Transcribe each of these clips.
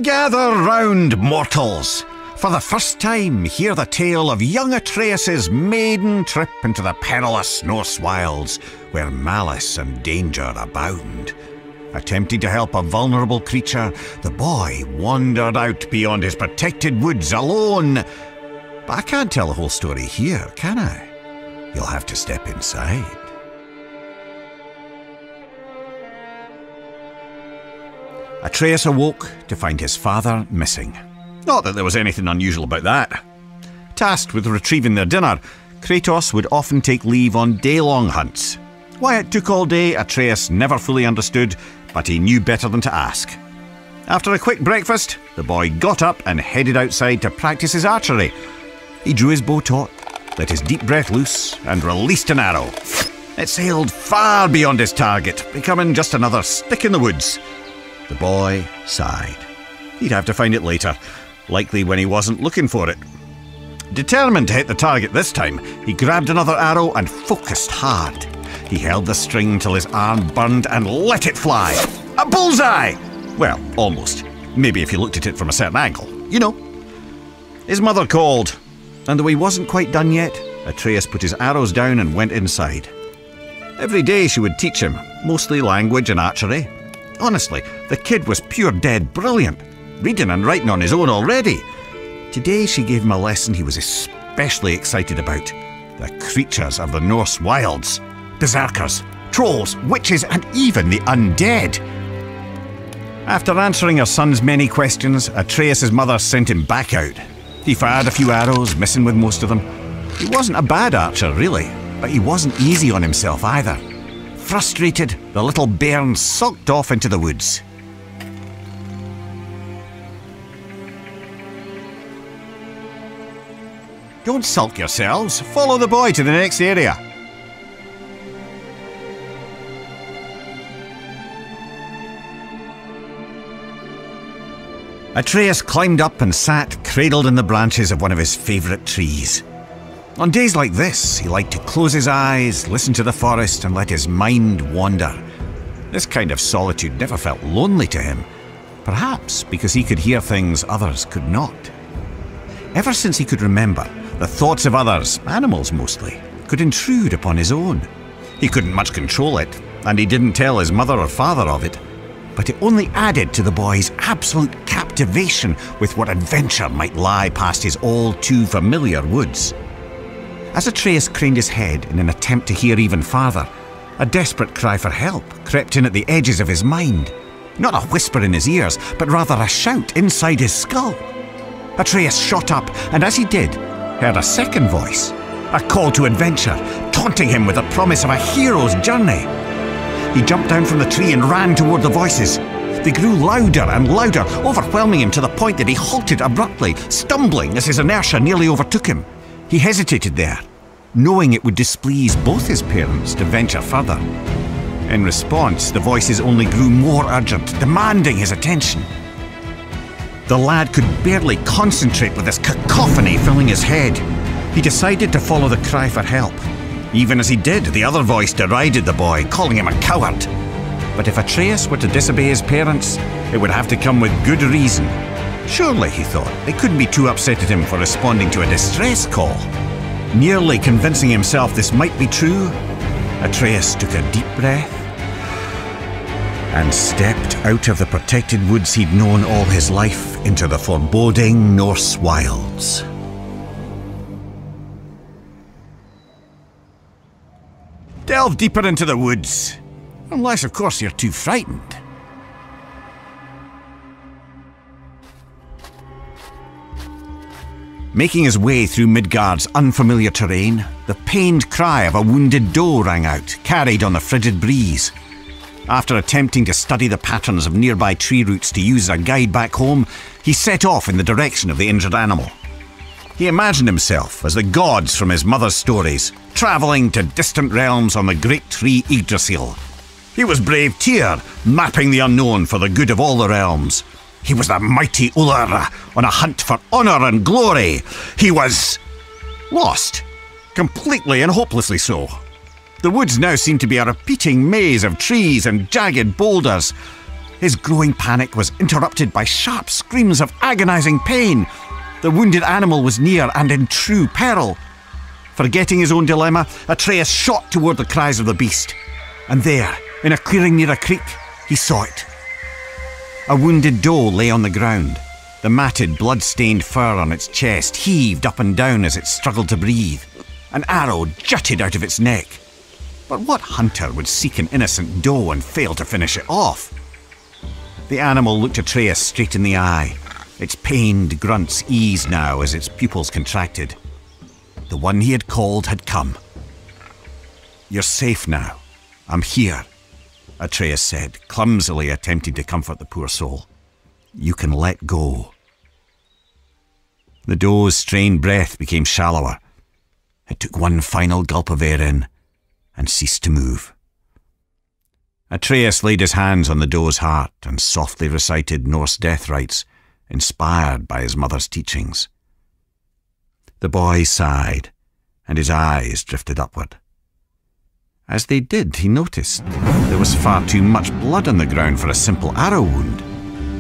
Gather round, mortals! For the first time, hear the tale of young Atreus' maiden trip into the perilous Norse wilds, where malice and danger abound. Attempting to help a vulnerable creature, the boy wandered out beyond his protected woods alone. But I can't tell the whole story here, can I? You'll have to step inside. Atreus awoke to find his father missing. Not that there was anything unusual about that. Tasked with retrieving their dinner, Kratos would often take leave on day-long hunts. Why it took all day, Atreus never fully understood, but he knew better than to ask. After a quick breakfast, the boy got up and headed outside to practice his archery. He drew his bow taut, let his deep breath loose, and released an arrow. It sailed far beyond his target, becoming just another stick in the woods. The boy sighed. He'd have to find it later, likely when he wasn't looking for it. Determined to hit the target this time, he grabbed another arrow and focused hard. He held the string till his arm burned and let it fly. A bullseye! Well, almost. Maybe if you looked at it from a certain angle. You know. His mother called, and though he wasn't quite done yet, Atreus put his arrows down and went inside. Every day she would teach him, mostly language and archery. Honestly, the kid was pure dead brilliant, reading and writing on his own already. Today she gave him a lesson he was especially excited about. The creatures of the Norse wilds. Berserkers, trolls, witches, and even the undead. After answering her son's many questions, Atreus' mother sent him back out. He fired a few arrows, missing with most of them. He wasn't a bad archer, really, but he wasn't easy on himself either. Frustrated, the little bairn sulked off into the woods. Don't sulk yourselves. Follow the boy to the next area. Atreus climbed up and sat cradled in the branches of one of his favourite trees. On days like this, he liked to close his eyes, listen to the forest, and let his mind wander. This kind of solitude never felt lonely to him, perhaps because he could hear things others could not. Ever since he could remember, the thoughts of others, animals mostly, could intrude upon his own. He couldn't much control it, and he didn't tell his mother or father of it, but it only added to the boy's absolute captivation with what adventure might lie past his all-too-familiar woods. As Atreus craned his head in an attempt to hear even farther, a desperate cry for help crept in at the edges of his mind. Not a whisper in his ears, but rather a shout inside his skull. Atreus shot up, and as he did, heard a second voice, a call to adventure, taunting him with the promise of a hero's journey. He jumped down from the tree and ran toward the voices. They grew louder and louder, overwhelming him to the point that he halted abruptly, stumbling as his inertia nearly overtook him. He hesitated there, knowing it would displease both his parents to venture further. In response, the voices only grew more urgent, demanding his attention. The lad could barely concentrate with this cacophony filling his head. He decided to follow the cry for help. Even as he did, the other voice derided the boy, calling him a coward. But if Atreus were to disobey his parents, it would have to come with good reason. Surely, he thought, they couldn't be too upset at him for responding to a distress call. Nearly convincing himself this might be true, Atreus took a deep breath and stepped out of the protected woods he'd known all his life into the foreboding Norse wilds. Delve deeper into the woods. Unless, of course, you're too frightened. Making his way through Midgard's unfamiliar terrain, the pained cry of a wounded doe rang out, carried on the frigid breeze. After attempting to study the patterns of nearby tree roots to use as a guide back home, he set off in the direction of the injured animal. He imagined himself as the gods from his mother's stories, travelling to distant realms on the great tree Yggdrasil. He was brave Tyr, mapping the unknown for the good of all the realms. He was the mighty Ullr, on a hunt for honour and glory. He was lost, completely and hopelessly so. The woods now seemed to be a repeating maze of trees and jagged boulders. His growing panic was interrupted by sharp screams of agonizing pain. The wounded animal was near and in true peril. Forgetting his own dilemma, Atreus shot toward the cries of the beast. And there, in a clearing near a creek, he saw it. A wounded doe lay on the ground. The matted, blood-stained fur on its chest heaved up and down as it struggled to breathe. An arrow jutted out of its neck. But what hunter would seek an innocent doe and fail to finish it off? The animal looked Atreus straight in the eye. Its pained grunts eased now as its pupils contracted. The one he had called had come. "You're safe now. I'm here," Atreus said, clumsily attempting to comfort the poor soul. "You can let go." The doe's strained breath became shallower. It took one final gulp of air in and ceased to move. Atreus laid his hands on the doe's heart and softly recited Norse death rites, inspired by his mother's teachings. The boy sighed, and his eyes drifted upward. As they did, he noticed there was far too much blood on the ground for a simple arrow wound.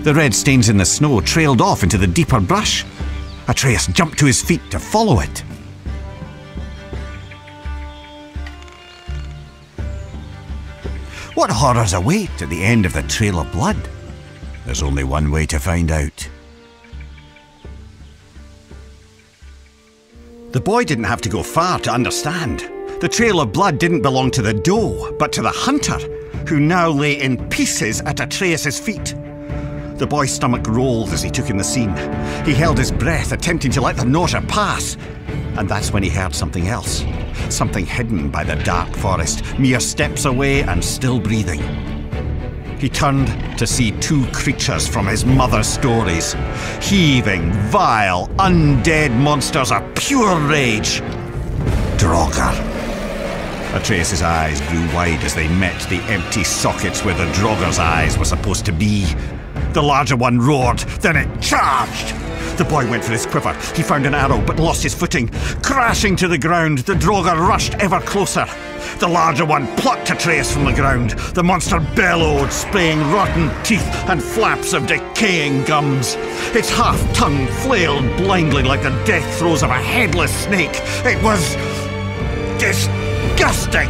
The red stains in the snow trailed off into the deeper brush. Atreus jumped to his feet to follow it. What horrors await at the end of the trail of blood? There's only one way to find out. The boy didn't have to go far to understand. The trail of blood didn't belong to the doe, but to the hunter, who now lay in pieces at Atreus' feet. The boy's stomach rolled as he took in the scene. He held his breath, attempting to let the nausea pass. And that's when he heard something else. Something hidden by the dark forest, mere steps away and still breathing. He turned to see two creatures from his mother's stories. Heaving, vile, undead monsters of pure rage. Draugr. Atreus' eyes grew wide as they met the empty sockets where the Draugr's eyes were supposed to be. The larger one roared, then it charged. The boy went for his quiver. He found an arrow, but lost his footing. Crashing to the ground, the Draugr rushed ever closer. The larger one plucked Atreus from the ground. The monster bellowed, spraying rotten teeth and flaps of decaying gums. Its half-tongue flailed blindly like the death throes of a headless snake. It was disgusting.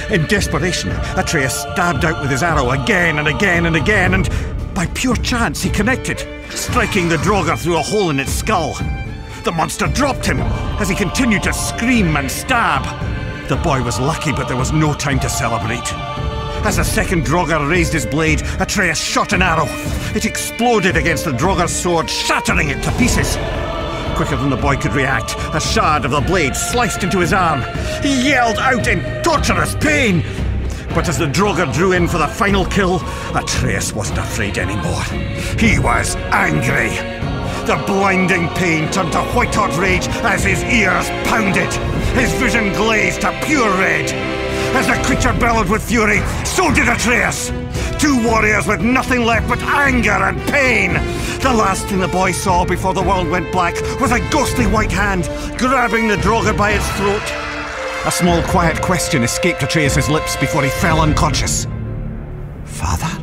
In desperation, Atreus stabbed out with his arrow again and again and again, and by pure chance he connected, striking the Draugr through a hole in its skull. The monster dropped him as he continued to scream and stab. The boy was lucky, but there was no time to celebrate. As the second Draugr raised his blade, Atreus shot an arrow. It exploded against the Draugr's sword, shattering it to pieces. Quicker than the boy could react, a shard of the blade sliced into his arm. He yelled out in torturous pain. But as the Draugr drew in for the final kill, Atreus wasn't afraid anymore. He was angry. The blinding pain turned to white-hot rage as his ears pounded. His vision glazed to pure red. As the creature bellowed with fury, so did Atreus. Two warriors with nothing left but anger and pain. The last thing the boy saw before the world went black was a ghostly white hand grabbing the Draugr by its throat. A small, quiet question escaped Atreus' lips before he fell unconscious. "Father?"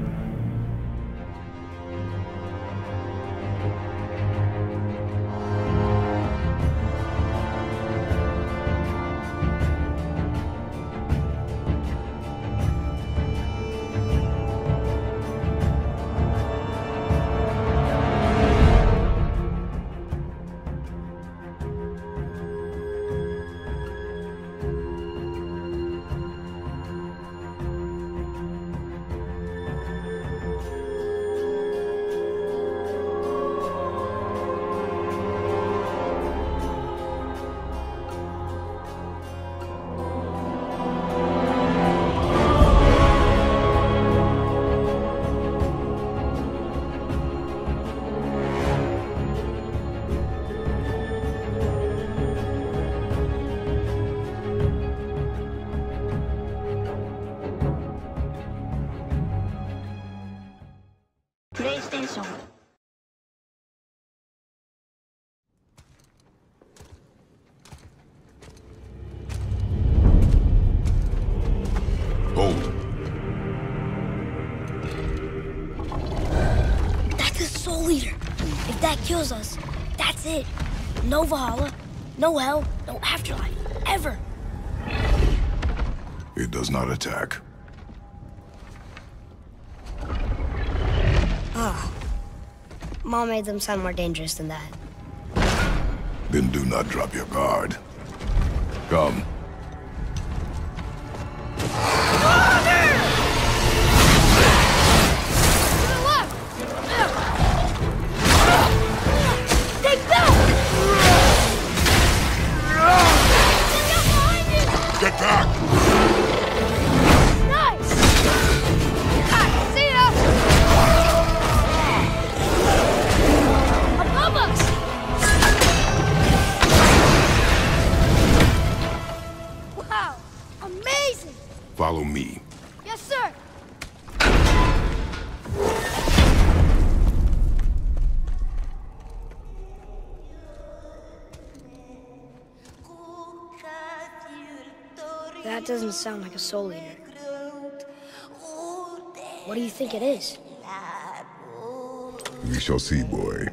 PlayStation. Hold. that kills us, that's it. No Valhalla, no hell, no afterlife, ever. It does not attack. Oh. Mom made them sound more dangerous than that. Then do not drop your guard. Come. Get back! Nice! See ya! Above us! Wow! Amazing! Follow me. Yes, sir! That doesn't sound like a soul eater. What do you think it is? We shall see, boy.